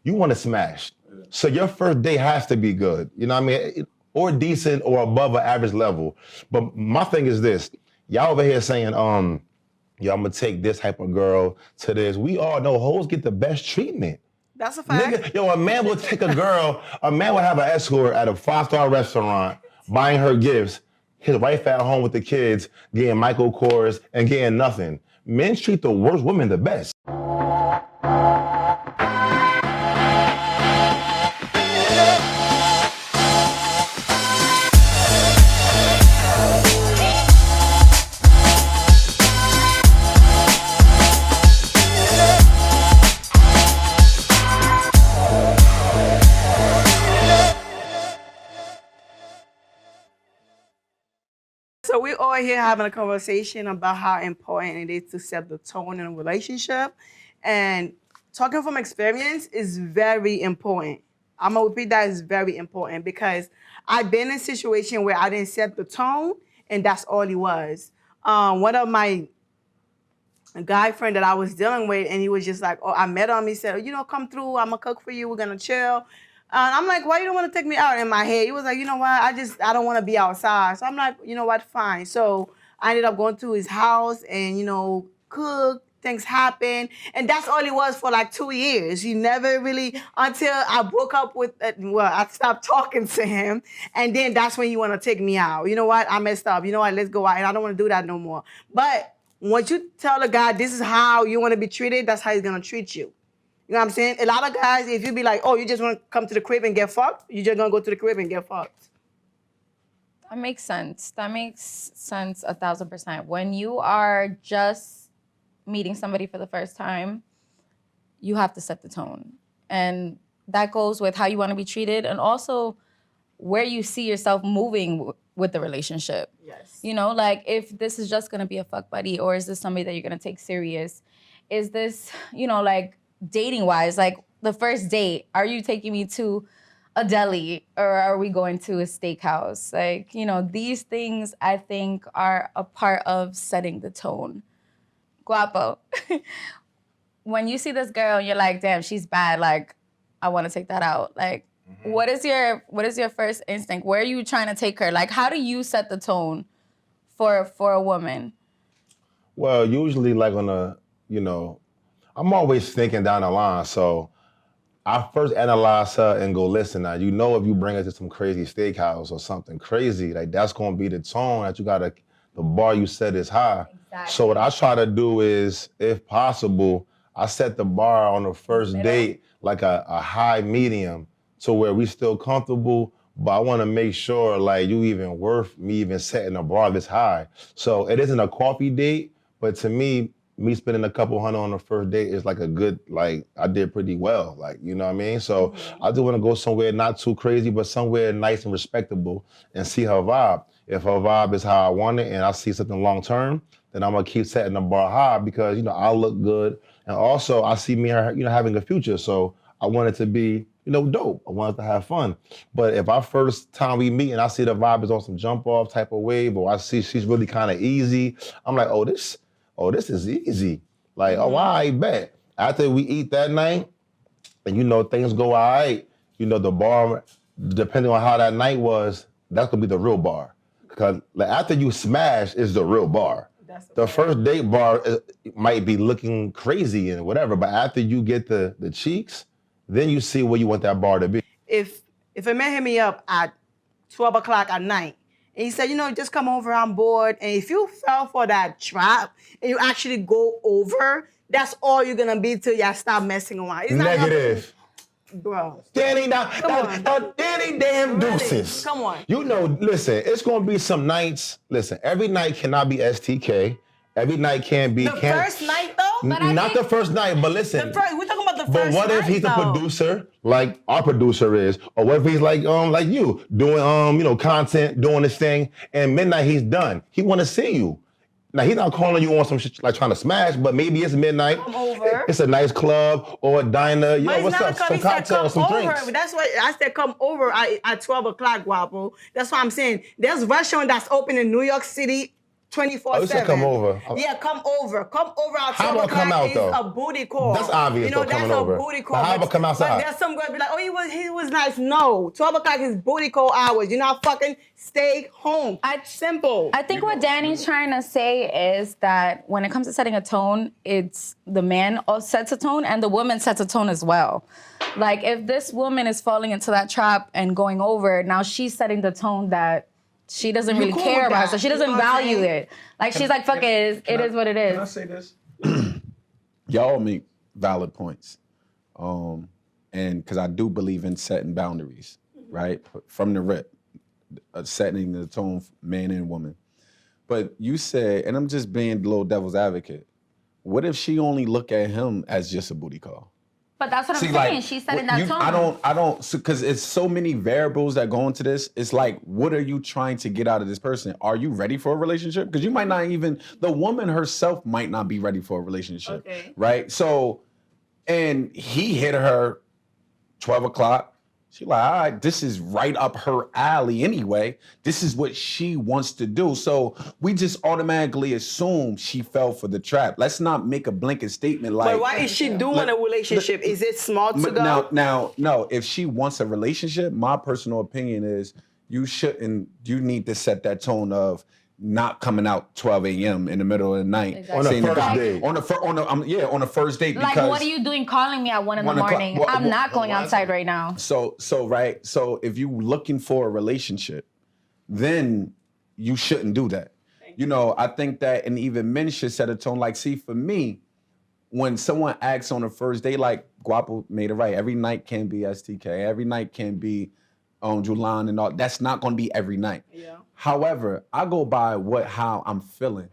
You want to smash. So your first date has to be good. You know what I mean? Or decent or above an average level. But my thing is this. Y'all over here saying, yo, I'm gonna take this type of girl to this. We all know hoes get the best treatment. That's a fact. Nigga, yo, a man will take a girl, a man will have an escort at a 5-star restaurant, buying her gifts, his wife at home with the kids, getting Michael Kors and getting nothing. Men treat the worst women the best. So we all here having a conversation about how important it is to set the tone in a relationship. And talking from experience is very important. I'm gonna repeat that is very important because I've been in a situation where I didn't set the tone and that's all it was. One of my guy friend that I was dealing with, and he was just like, oh, I met him. He said, come through. I'm gonna cook for you. We're gonna chill. And I'm like, why you don't want to take me out? In my head, he was like, you know what? I don't want to be outside. So I'm like, you know what? Fine. So I ended up going to his house and, cook. Things happen. And that's all it was for like 2 years. He never really, until I broke up with, I stopped talking to him. And then that's when you want to take me out. You know what? I messed up. You know what? Let's go out. And I don't want to do that no more. But once you tell a guy this is how you want to be treated, that's how he's going to treat you. You know what I'm saying? A lot of guys, if you be like, oh, you just want to come to the crib and get fucked, you're just going to go to the crib and get fucked. That makes sense. That makes sense 1,000%. When you are just meeting somebody for the first time, you have to set the tone. And that goes with how you want to be treated and also where you see yourself moving with the relationship. Yes. Like if this is just going to be a fuck buddy or is this somebody that you're going to take serious? Is this, like, dating wise, like the first date, are you taking me to a deli or are we going to a steakhouse? Like, these things I think are a part of setting the tone. Gwapo, when you see this girl and you're like, damn, she's bad, like I want to take that out. Like, what is your first instinct? Where are you trying to take her? Like, how do you set the tone for a woman? Well, usually like on a, I'm always thinking down the line. So I first analyze her and go, listen, now, if you bring her to some crazy steakhouse or something crazy, like that's going to be the tone that the bar you set is high. Exactly. So what I try to do is, if possible, I set the bar on the first date like a high medium to where we still comfortable, but I want to make sure like you even worth me even setting the bar this high. So it isn't a coffee date, but to me spending a couple hundred on the first date is like a good, like I did pretty well, like, you know what I mean? So I do want to go somewhere not too crazy, but somewhere nice and respectable and see her vibe. If her vibe is how I want it and I see something long term, then I'm gonna keep setting the bar high because, I look good. And also I see me and her, having a future. So I want it to be, dope. I want it to have fun. But if our first time we meet and I see the vibe is on some jump off type of wave, or I see she's really kind of easy, I'm like, oh, this is easy. Like, oh, I bet. After we eat that night, and things go all right, the bar, depending on how that night was, that's gonna be the real bar. Because like, after you smash is the real bar. The first date bar might be looking crazy and whatever, but after you get the cheeks, then you see where you want that bar to be. If a man hit me up at 12 o'clock at night, and he said, just come over, I'm bored. And if you fell for that trap and you actually go over, that's all you're going to be till y'all stop messing around. It's Negative. Bro. Danny, Danny damn Deuces. Come on. Listen, it's going to be some nights. Listen, every night cannot be STK. Every night can't be... First night, though? Not the first night, but listen. We're talking about the first But what night, if he's though? a producer, like our producer is? Or what if he's like you, doing, content, doing this thing, and midnight he's done. He want to see you. Now, he's not calling you on some shit like trying to smash, but maybe it's midnight. Come over. It's a nice club or a diner. But What's up? Some cocktails, some drinks. That's what I said, come over at 12 o'clock, Gwapo. That's what I'm saying. There's a restaurant that's open in New York City 24/7. Oh, you said come over. Yeah, come over. Come over at 12 How about come o'clock out, is though? a booty call. That's obvious, though, coming over. That's a booty call. But how about come outside? But there's some girls be like, oh, he was nice. No, 12 o'clock is booty call hours. You're not fucking stay home. Simple. I think what Danny's trying to say is that when it comes to setting a tone, it's the man sets a tone and the woman sets a tone as well. Like if this woman is falling into that trap and going over, now she's setting the tone that she doesn't really cool care with about, that. so she doesn't You know what I'm value saying? it. Like she's like, fuck it, it is what it is. Can I say this? Y'all make valid points. And because I do believe in setting boundaries, right? From the rip, setting the tone, man and woman. But you said, and I'm just being the little devil's advocate, what if she only look at him as just a booty call? But that's what I'm saying. She's setting that tone. I don't, because it's so many variables that go into this. It's like, what are you trying to get out of this person? Are you ready for a relationship? Because you might not even, the woman herself might not be ready for a relationship, right? So, and he hit her 12 o'clock. She like, all right, this is right up her alley anyway. This is what she wants to do. So we just automatically assume she fell for the trap. Let's not make a blanket statement like. But why is she doing a relationship? Is it smart to go? Now, no. If she wants a relationship, my personal opinion is you need to set that tone of not coming out 12 a.m. in the middle of the night. Exactly. On the first date. On the first date. Like, because what are you doing calling me at 1 in the morning? I'm not going outside right now. So if you looking for a relationship, then you shouldn't do that. You know, I think that, and even men should set a tone. Like, see, for me, when someone acts on a first date, like Gwapo made it right, every night can be STK, every night can be Julan and all. That's not going to be every night. Yeah. However, I go by how I'm feeling.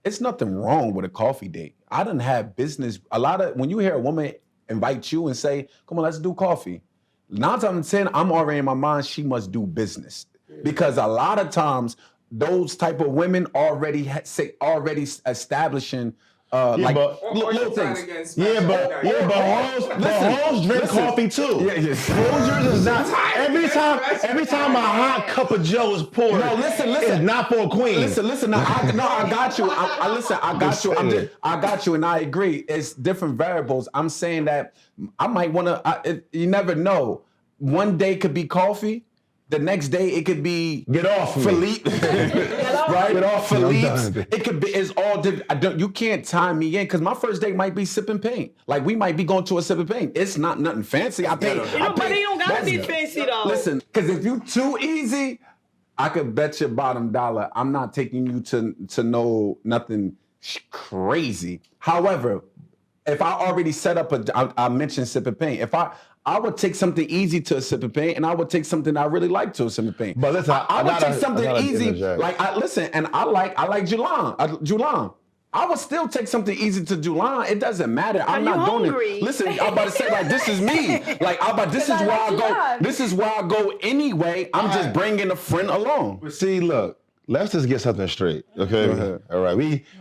It's nothing wrong with a coffee date. I done have business. When you hear a woman invite you and say, come on, let's do coffee. 9 times out of 10, I'm already in my mind, she must do business. Because a lot of times, those type of women already establishing little things. But hoes drink coffee too. Hoes is not every time a hot cup of Joe is poured. No, listen. It's not for a queen. Listen. No, I got you. I got you, and I agree. It's different variables. I'm saying that I might want to. You never know. One day could be coffee. The next day it could be get off Philippe, right? Get off Philippe's. It could be. It's all different. You can't time me in because my first date might be sipping paint. Like we might be going to a sip of paint. It's not nothing fancy. But it don't gotta be fancy though. Listen, because if you too easy, I could bet you bottom dollar I'm not taking you to know nothing crazy. However, if I already set up I mentioned sipping paint. If I would take something easy to a sip of paint, and I would take something I really like to a sip of paint. But listen, I would take something easy. Like I like Julan. Julan. I would still take something easy to Julan. It doesn't matter. I'm not doing it. Listen, I'm about to say like this is me. This is where I go. This is where I go anyway. I'm just bringing a friend along. But see, look. Let's just get something straight, okay? Go ahead. All right,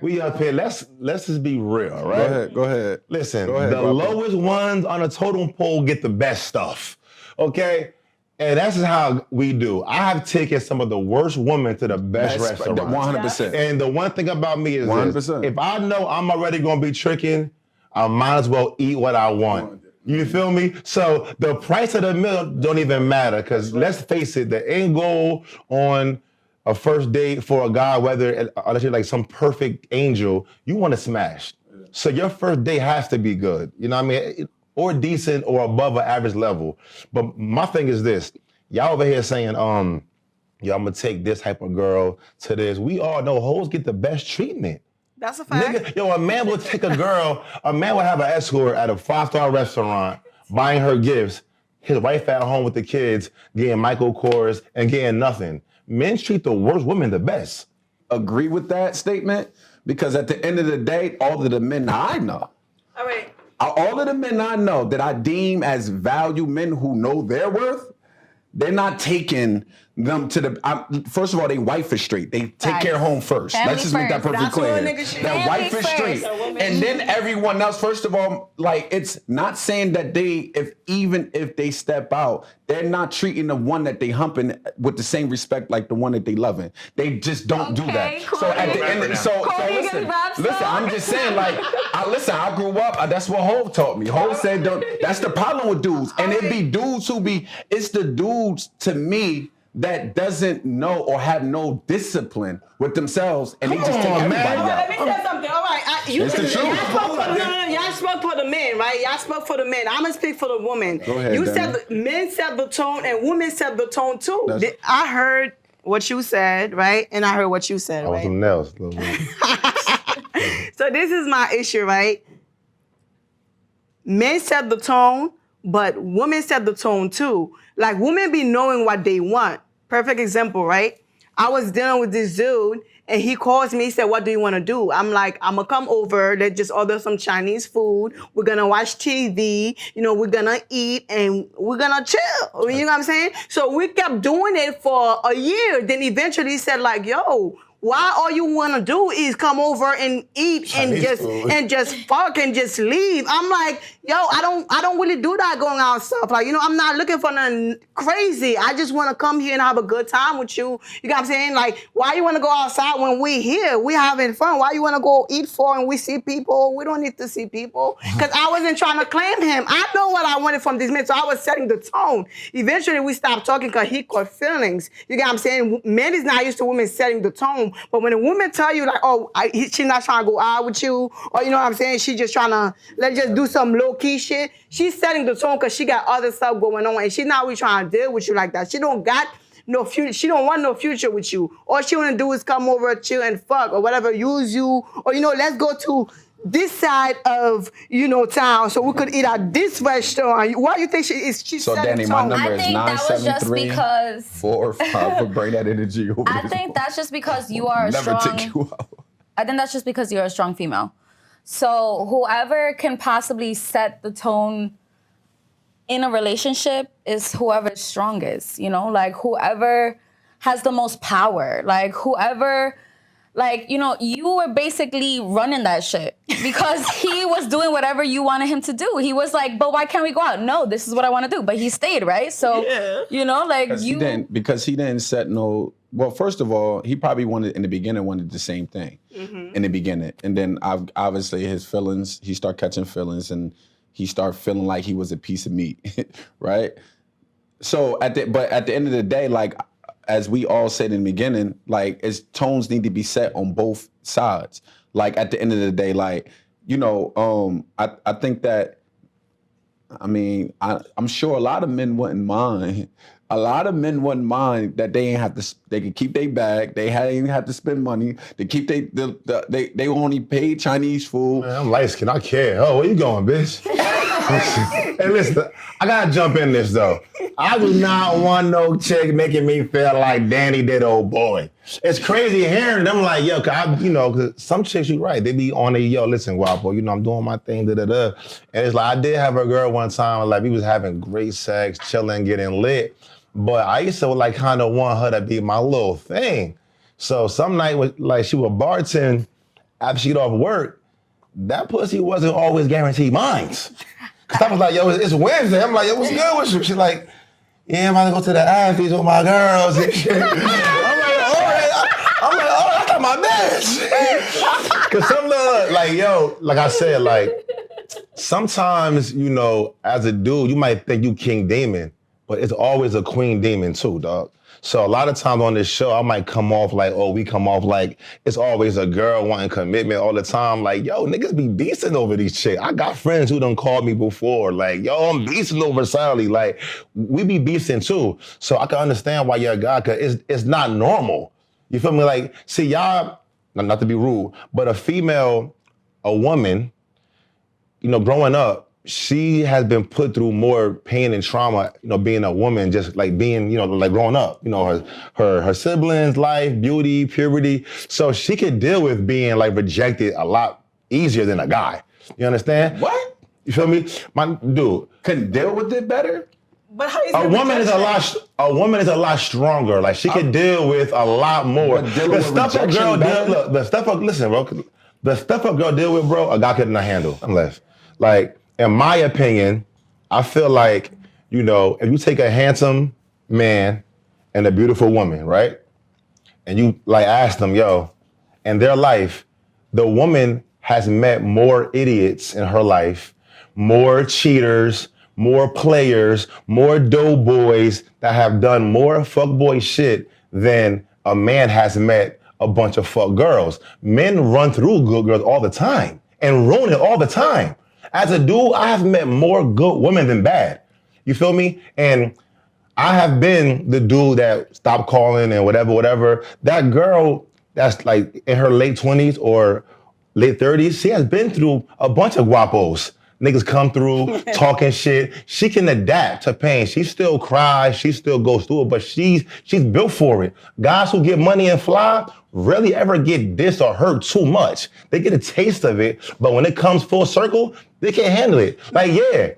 we up here. Let's just be real, all right? Go ahead. Listen, Go ahead, the Gwapo. lowest ones on a totem pole get the best stuff, okay? And that's just how we do. I have taken some of the worst women to the best restaurants. 100%. And the one thing about me is 100%. this, if I know I'm already gonna be tricking, I might as well eat what I want. You feel me? So the price of the meal don't even matter, because let's face it, the end goal on a first date for a guy, unless you're like some perfect angel, you want to smash. So your first date has to be good. You know what I mean? Or decent or above an average level. But my thing is this. Y'all over here saying, I'm going to take this type of girl to this. We all know hoes get the best treatment. That's a fact. Nigga, a man will take a girl, a man will have an escort at a 5-star restaurant, buying her gifts, his wife at home with the kids, getting Michael Kors and getting nothing. Men treat the worst women the best. Agree with that statement because at the end of the day, all of the men I know, all of the men I know that I deem as value men who know their worth, they're not taking them to the. First of all, they wife is straight. They take care of home first. Family Let's just make that first. perfectly That's what clear. niggas should That do. wife is Family straight, first. and then everyone else. First of all, like it's not saying that even if they step out, they're not treating the one that they humping with the same respect like the one that they loving. They just don't do that. Cool. So at the end, so listen, I'm just saying, like, I grew up. That's what Hov taught me. Hov said, "Don't." That's the problem with dudes, and it be dudes who be. It's the dudes to me that doesn't know or have no discipline with themselves, and they just take everybody Let me out. say something. All right, It's the truth. Y'all spoke for the men, right? Y'all spoke for the men. I'm gonna speak for the woman. Go ahead, You Danny. said men set the tone and women set the tone too. That's- I heard what you said, right? And I heard what you said, I was right? something else. So this is my issue, right? Men set the tone, but women set the tone too. Like women be knowing what they want. Perfect example, right? I was dealing with this dude and he calls me, he said, what do you want to do? I'm like, I'm gonna come over, let's just order some Chinese food. We're gonna watch TV, we're gonna eat and we're gonna chill. You know what I'm saying? So we kept doing it for a year. Then eventually he said like, yo, why all you want to do is come over and eat Chinese food. and just fuck and just leave. I'm like, yo, I don't really do that going out stuff. Like, I'm not looking for nothing crazy. I just want to come here and have a good time with you. You know what I'm saying? Like, why you want to go outside when we here? We having fun. Why you want to go eat for and we see people? We don't need to see people. Because I wasn't trying to claim him. I know what I wanted from this man, so I was setting the tone. Eventually, we stopped talking because he caught feelings. You get what I'm saying? Men is not used to women setting the tone. But when a woman tell you like, oh, she's not trying to go out with you, or you know what I'm saying, she just trying to, let's just do some low-key shit, she's setting the tone because she got other stuff going on and she's not really trying to deal with you like that. She don't got no future. She don't want no future with you. All she want to do is come over, chill, and fuck, or whatever, use you, or let's go to this side of town so we could eat at this restaurant. Why do you think she's So setting Danny, my tone? number I is think that was just 973 because 405 for bring that energy over I this think phone. that's just because you are a Never strong. take you out. I think that's just because you're a strong female. So whoever can possibly set the tone in a relationship is whoever's strongest, like whoever has the most power, like whoever, like, you were basically running that shit because he was doing whatever you wanted him to do. He was like, but why can't we go out? No, this is what I want to do. But he stayed, right? So, like Because he didn't set no. Well, first of all, he probably wanted the same thing in the beginning, and then obviously his feelings. He started catching feelings, and he started feeling like he was a piece of meat, right? So at the end of the day, like as we all said in the beginning, like tones need to be set on both sides. Like at the end of the day, like I think that. I mean, I'm sure a lot of men wouldn't mind. A lot of men wouldn't mind that they ain't have to. They can keep their bag. They ain't have to spend money. They keep they only pay Chinese food. Man, I'm light skinned. I care. Oh, where you going, bitch? Hey, listen, I gotta jump in this though. I do not want no chick making me feel like Danny did, old boy. It's crazy hearing them like, yo, cause some chicks, you right, they be on yo, listen, Gwapo, I'm doing my thing, da-da-da. And it's like, I did have a girl one time, like we was having great sex, chilling, getting lit. But I used to like kind of want her to be my little thing. So some night, she was bartending after she get off work, that pussy wasn't always guaranteed mine. Cause I was like, yo, it's Wednesday. I'm like, yo, what's good with you? She's like, yeah, I'm about to go to the athletes with my girls and shit. I'm like, all right, that's my bitch. Cause some like I said, like sometimes, as a dude, you might think you King Demon, but it's always a Queen Demon too, dog. So a lot of times on this show, I might come off like, it's always a girl wanting commitment all the time. Like, yo, niggas be beasting over these chicks. I got friends who done called me before. Like, yo, I'm beasting over Sally. Like, we be beasting too. So I can understand why you're a guy, cause it's not normal. You feel me? Like, see, y'all, not to be rude, but a woman, growing up, she has been put through more pain and trauma, being a woman, just like being, like growing up, her siblings, life, beauty, puberty. So she could deal with being like rejected a lot easier than a guy. You understand? What? You feel me? My dude. Couldn't deal with it better? But how is A it woman is rejection? a woman is a lot stronger. Like she can deal with a lot more. But dealing The with stuff a rejection girl better? deal, look, the stuff. Listen, bro. The stuff a girl deal with, bro, a guy could not handle. Unless, like, in my opinion, I feel like, you know, if you take a handsome man and a beautiful woman, right, and you like ask them, yo, in their life, the woman has met more idiots in her life, more cheaters, more players, more doughboys that have done more fuckboy shit than a man has met a bunch of fuck girls. Men run through good girls all the time and ruin it all the time. As a dude, I have met more good women than bad. You feel me? And I have been the dude that stopped calling and whatever. That girl that's like in her late 20s or late 30s, she has been through a bunch of guapos. Niggas come through talking shit. She can adapt to pain. She still cries. She still goes through it, but she's built for it. Guys who get money and fly rarely ever get dissed or hurt too much. They get a taste of it, but when it comes full circle, they can't handle it. Like, yeah.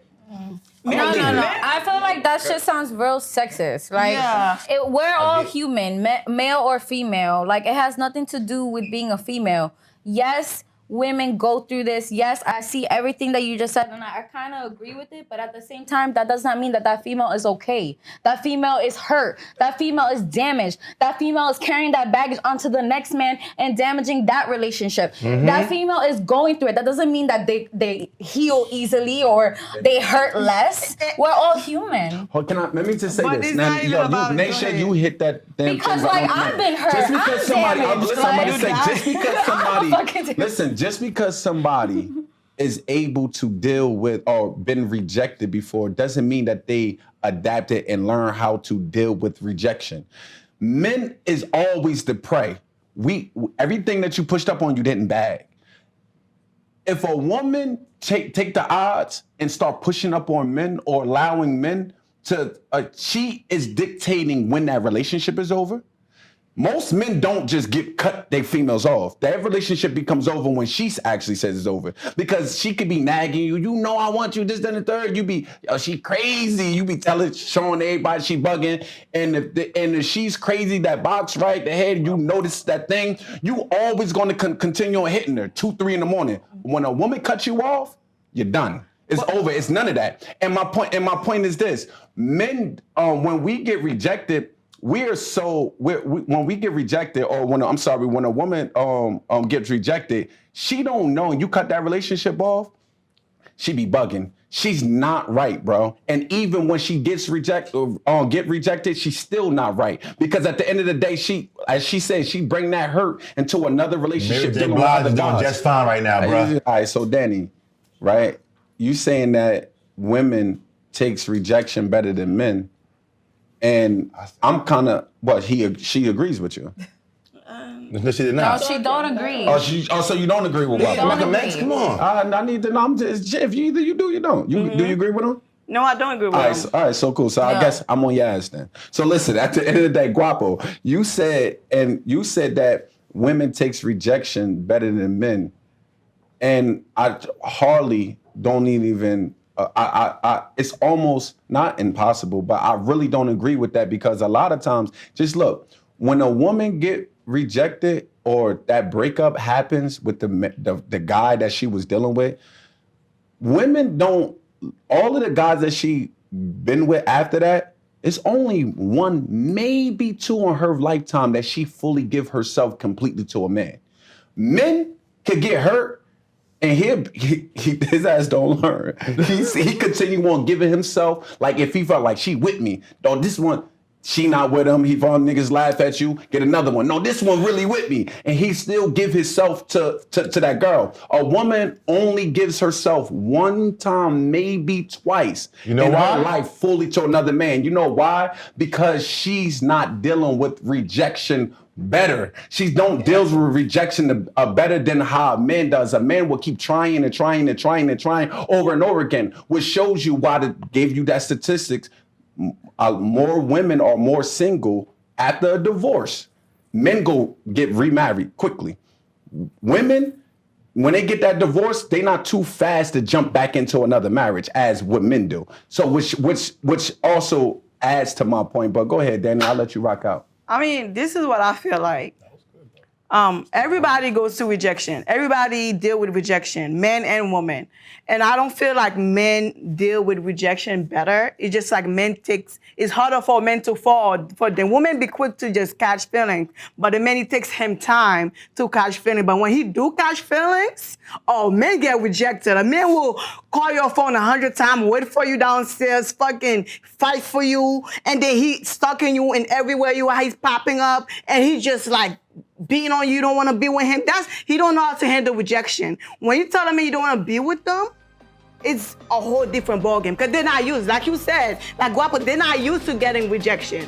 No. I feel like that shit sounds real sexist. Like, Yeah. we're all human, male or female. Like, it has nothing to do with being a female. Yes, women go through this. Yes, I see everything that you just said, and I kind of agree with it. But at the same time, that does not mean that female is okay. That female is hurt. That female is damaged. That female is carrying that baggage onto the next man and damaging that relationship. That female is going through it. That doesn't mean that they heal easily or they hurt less. We're all human. Let me just say But this. it's Now, not even about- go Naisha, ahead. you hit that damn Because, thing right like, on the I've money. been hurt. Just because I'm somebody, damaged. listen, I'm about to Like, say, just because somebody, fucking- just because somebody is able to deal with or been rejected before doesn't mean that they adapted and learn how to deal with rejection. Men is always the prey. Everything that you pushed up on, you didn't bag. If a woman take the odds and start pushing up on men or allowing men to, she is dictating when that relationship is over. Most men don't just cut their females off. That relationship becomes over when she actually says it's over. Because she could be nagging you. You know I want you, this, then the third. You be, she crazy. You be showing everybody she bugging. And if she's crazy, that box right, the head, you notice that thing, you always going to continue on hitting her 2, 3 in the morning. When a woman cuts you off, you're done. It's over. It's none of that. And my point is this. Men, when we get rejected, when we get rejected, or when a woman gets rejected, she don't know, and you cut that relationship off, she be bugging. She's not right, bro. And even when she gets rejected, she's still not right. Because at the end of the day, as she said, she bring that hurt into another relationship. Mary J. Blige is doing just fine right now, bro. All right, so Danny, right? You saying that women takes rejection better than men. And I'm kind of she agrees with you. No, she did No, not. she don't agree. So you don't agree with Gwapo? Don't Max, agree. come on. I need to know. If you either you do, you don't. Do you agree with him? No, I don't agree with All him. right, so cool. So I guess I'm on your ass then. So listen, at the end of the day, Gwapo, you said that women takes rejection better than men, and I hardly don't even. It's almost not impossible, but I really don't agree with that because a lot of times, just look, when a woman get rejected or that breakup happens with the guy that she was dealing with, women don't. All of the guys that she been with after that, it's only 1, maybe 2 in her lifetime that she fully give herself completely to a man. Men could get hurt. And his ass don't learn. He continue on giving himself, like if he felt like she with me. No, this one, she not with him. He found niggas laugh at you, get another one. No, this one really with me. And he still give himself to that girl. A woman only gives herself 1 time, maybe twice in her life fully to another man. You know why? Because she's not dealing with rejection better. She don't deal with rejection better than how a man does. A man will keep trying and trying and trying and trying over and over again, which shows you why they gave you that statistics. More women are more single after a divorce. Men go get remarried quickly. Women, When they get that divorce, they not too fast to jump back into another marriage as what men do. So which also adds to my point. But go ahead, Danny. I'll let you rock out. I mean, this is what I feel like. Everybody goes through rejection. Everybody deal with rejection, men and women. And I don't feel like men deal with rejection better. It's just like it's harder for men to fall. For the woman be quick to just catch feelings, but the man, it takes him time to catch feelings. But when he do catch feelings, men get rejected. A man will call your phone 100 times, wait for you downstairs, fucking fight for you, and then he stalking you and everywhere you are, he's popping up, and he just like, being on you, don't want to be with him. He don't know how to handle rejection. When you tell me you don't want to be with them, it's a whole different ballgame. Because they're not used, like you said, like Gwapo, they're not used to getting rejection.